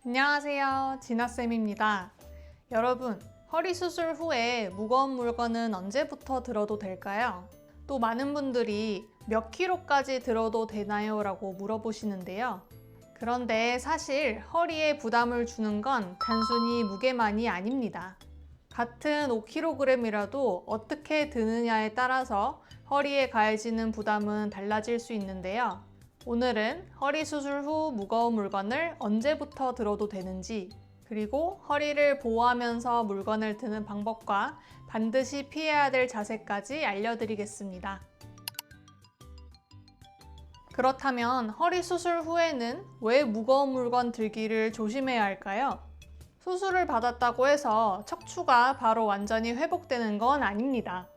안녕하세요. 진아쌤입니다. 여러분, 허리 수술 후에 무거운 물건은 언제부터 들어도 될까요? 또 많은 분들이 몇 킬로까지 들어도 되나요? 라고 물어보시는데요. 그런데 사실 허리에 부담을 주는 건 단순히 무게만이 아닙니다. 같은 5kg이라도 어떻게 드느냐에 따라서 허리에 가해지는 부담은 달라질 수 있는데요. 오늘은 허리 수술 후 무거운 물건을 언제부터 들어도 되는지, 그리고 허리를 보호하면서 물건을 드는 방법과 반드시 피해야 될 자세까지 알려드리겠습니다. 그렇다면 허리 수술 후에는 왜 무거운 물건 들기를 조심해야 할까요? 수술을 받았다고 해서 척추가 바로 완전히 회복되는 건 아닙니다.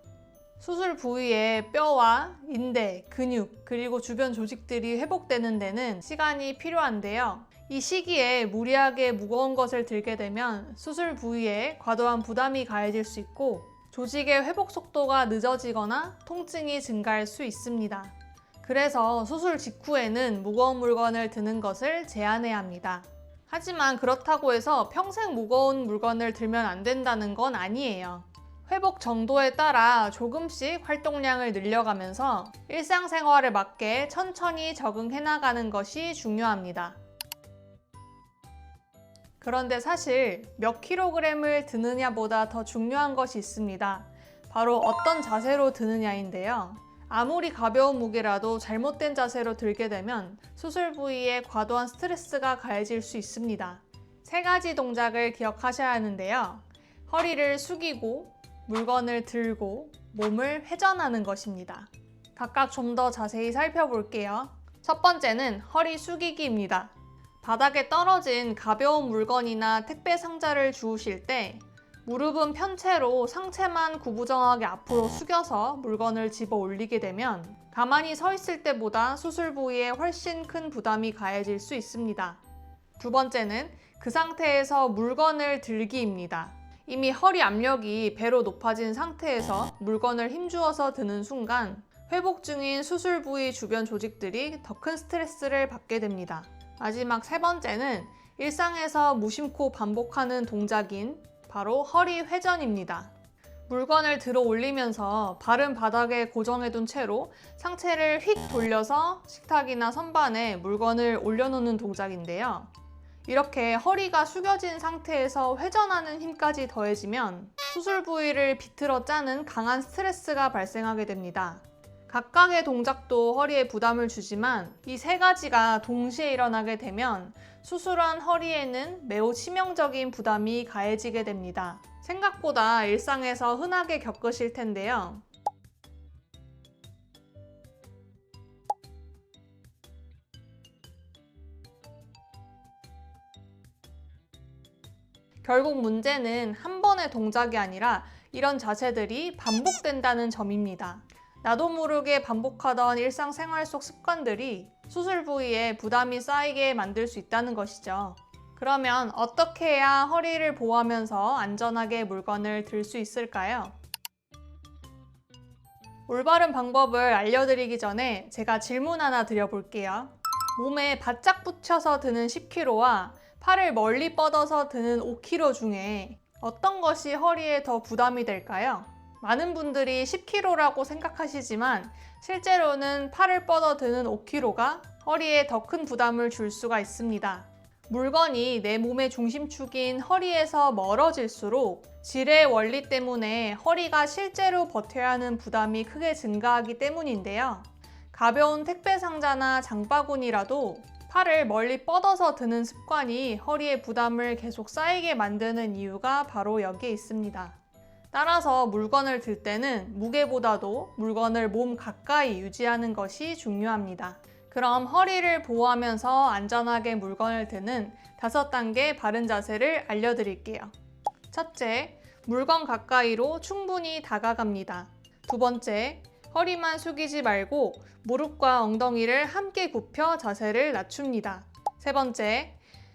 수술 부위의 뼈와 인대, 근육, 그리고 주변 조직들이 회복되는 데는 시간이 필요한데요. 이 시기에 무리하게 무거운 것을 들게 되면 수술 부위에 과도한 부담이 가해질 수 있고 조직의 회복 속도가 늦어지거나 통증이 증가할 수 있습니다. 그래서 수술 직후에는 무거운 물건을 드는 것을 제한해야 합니다. 하지만 그렇다고 해서 평생 무거운 물건을 들면 안 된다는 건 아니에요. 회복 정도에 따라 조금씩 활동량을 늘려가면서 일상생활에 맞게 천천히 적응해 나가는 것이 중요합니다. 그런데 사실 몇 킬로그램을 드느냐보다 더 중요한 것이 있습니다. 바로 어떤 자세로 드느냐인데요. 아무리 가벼운 무게라도 잘못된 자세로 들게 되면 수술 부위에 과도한 스트레스가 가해질 수 있습니다. 3가지 동작을 기억하셔야 하는데요. 허리를 숙이고 물건을 들고 몸을 회전하는 것입니다. 각각 좀 더 자세히 살펴볼게요. 첫 번째는 허리 숙이기입니다. 바닥에 떨어진 가벼운 물건이나 택배 상자를 주우실 때 무릎은 편 채로 상체만 구부정하게 앞으로 숙여서 물건을 집어 올리게 되면 가만히 서 있을 때보다 수술 부위에 훨씬 큰 부담이 가해질 수 있습니다. 두 번째는 그 상태에서 물건을 들기입니다. 이미 허리 압력이 배로 높아진 상태에서 물건을 힘주어서 드는 순간 회복 중인 수술 부위 주변 조직들이 더 큰 스트레스를 받게 됩니다. 마지막 3번째는 일상에서 무심코 반복하는 동작인 바로 허리 회전입니다. 물건을 들어 올리면서 발은 바닥에 고정해둔 채로 상체를 휙 돌려서 식탁이나 선반에 물건을 올려놓는 동작인데요. 이렇게 허리가 숙여진 상태에서 회전하는 힘까지 더해지면 수술 부위를 비틀어 짜는 강한 스트레스가 발생하게 됩니다. 각각의 동작도 허리에 부담을 주지만 이 3가지가 동시에 일어나게 되면 수술한 허리에는 매우 치명적인 부담이 가해지게 됩니다. 생각보다 일상에서 흔하게 겪으실 텐데요. 결국 문제는 한 번의 동작이 아니라 이런 자세들이 반복된다는 점입니다. 나도 모르게 반복하던 일상생활 속 습관들이 수술 부위에 부담이 쌓이게 만들 수 있다는 것이죠. 그러면 어떻게 해야 허리를 보호하면서 안전하게 물건을 들 수 있을까요? 올바른 방법을 알려드리기 전에 제가 질문 하나 드려볼게요. 몸에 바짝 붙여서 드는 10kg와 팔을 멀리 뻗어서 드는 5kg 중에 어떤 것이 허리에 더 부담이 될까요? 많은 분들이 10kg라고 생각하시지만 실제로는 팔을 뻗어 드는 5kg가 허리에 더 큰 부담을 줄 수가 있습니다. 물건이 내 몸의 중심축인 허리에서 멀어질수록 질의 원리 때문에 허리가 실제로 버텨야 하는 부담이 크게 증가하기 때문인데요. 가벼운 택배 상자나 장바구니라도 팔을 멀리 뻗어서 드는 습관이 허리의 부담을 계속 쌓이게 만드는 이유가 바로 여기에 있습니다. 따라서 물건을 들 때는 무게보다도 물건을 몸 가까이 유지하는 것이 중요합니다. 그럼 허리를 보호하면서 안전하게 물건을 드는 5단계 바른 자세를 알려드릴게요. 첫째, 물건 가까이로 충분히 다가갑니다. 두 번째, 허리만 숙이지 말고 무릎과 엉덩이를 함께 굽혀 자세를 낮춥니다. 세 번째,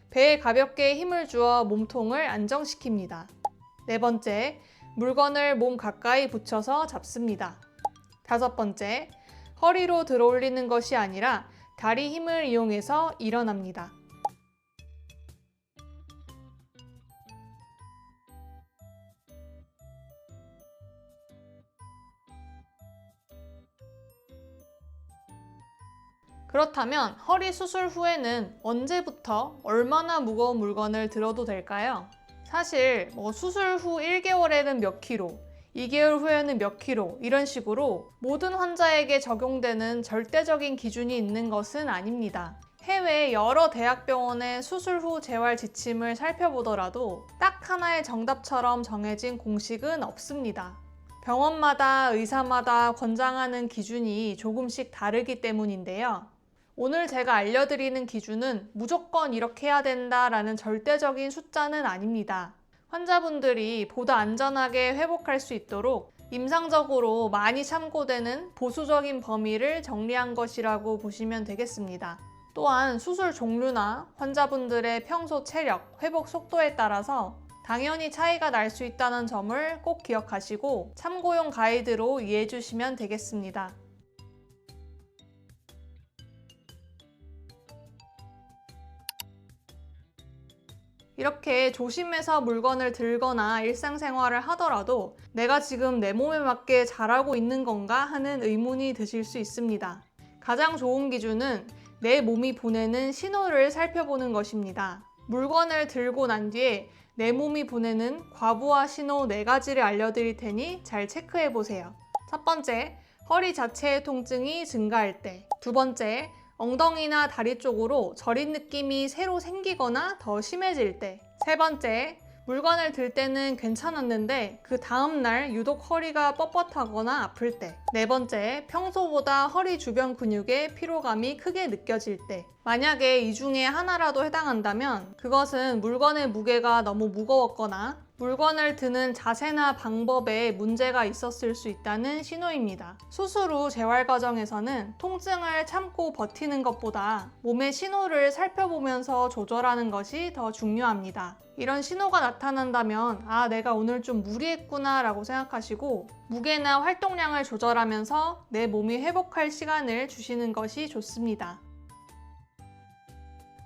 배에 가볍게 힘을 주어 몸통을 안정시킵니다. 네 번째, 물건을 몸 가까이 붙여서 잡습니다. 5번째, 허리로 들어 올리는 것이 아니라 다리 힘을 이용해서 일어납니다. 그렇다면 허리 수술 후에는 언제부터 얼마나 무거운 물건을 들어도 될까요? 사실 수술 후 1개월에는 몇 킬로, 2개월 후에는 몇 킬로 이런 식으로 모든 환자에게 적용되는 절대적인 기준이 있는 것은 아닙니다. 해외 여러 대학병원의 수술 후 재활 지침을 살펴보더라도 딱 하나의 정답처럼 정해진 공식은 없습니다. 병원마다 의사마다 권장하는 기준이 조금씩 다르기 때문인데요. 오늘 제가 알려드리는 기준은 무조건 이렇게 해야 된다라는 절대적인 숫자는 아닙니다. 환자분들이 보다 안전하게 회복할 수 있도록 임상적으로 많이 참고되는 보수적인 범위를 정리한 것이라고 보시면 되겠습니다. 또한 수술 종류나 환자분들의 평소 체력, 회복 속도에 따라서 당연히 차이가 날 수 있다는 점을 꼭 기억하시고 참고용 가이드로 이해해 주시면 되겠습니다. 이렇게 조심해서 물건을 들거나 일상생활을 하더라도 내가 지금 내 몸에 맞게 잘하고 있는 건가 하는 의문이 드실 수 있습니다. 가장 좋은 기준은 내 몸이 보내는 신호를 살펴보는 것입니다. 물건을 들고 난 뒤에 내 몸이 보내는 과부하 신호 4가지를 알려드릴 테니 잘 체크해 보세요. 첫 번째, 허리 자체의 통증이 증가할 때. 두 번째, 엉덩이나 다리 쪽으로 저린 느낌이 새로 생기거나 더 심해질 때. 세 번째, 물건을 들 때는 괜찮았는데 그 다음날 유독 허리가 뻣뻣하거나 아플 때. 네 번째, 평소보다 허리 주변 근육에 피로감이 크게 느껴질 때. 만약에 이 중에 하나라도 해당한다면 그것은 물건의 무게가 너무 무거웠거나 물건을 드는 자세나 방법에 문제가 있었을 수 있다는 신호입니다. 수술 후 재활 과정에서는 통증을 참고 버티는 것보다 몸의 신호를 살펴보면서 조절하는 것이 더 중요합니다. 이런 신호가 나타난다면 내가 오늘 좀 무리했구나 라고 생각하시고 무게나 활동량을 조절하면서 내 몸이 회복할 시간을 주시는 것이 좋습니다.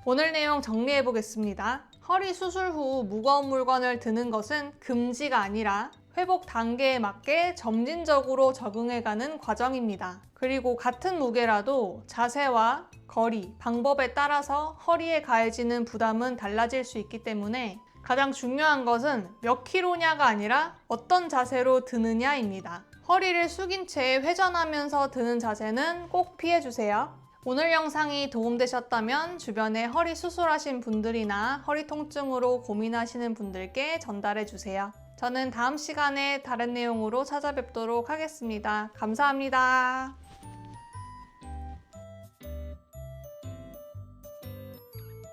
오늘 내용 정리해 보겠습니다. 허리 수술 후 무거운 물건을 드는 것은 금지가 아니라 회복 단계에 맞게 점진적으로 적응해가는 과정입니다. 그리고 같은 무게라도 자세와 거리, 방법에 따라서 허리에 가해지는 부담은 달라질 수 있기 때문에 가장 중요한 것은 몇 킬로냐가 아니라 어떤 자세로 드느냐입니다. 허리를 숙인 채 회전하면서 드는 자세는 꼭 피해주세요. 오늘 영상이 도움되셨다면 주변에 허리 수술하신 분들이나 허리 통증으로 고민하시는 분들께 전달해주세요. 저는 다음 시간에 다른 내용으로 찾아뵙도록 하겠습니다. 감사합니다.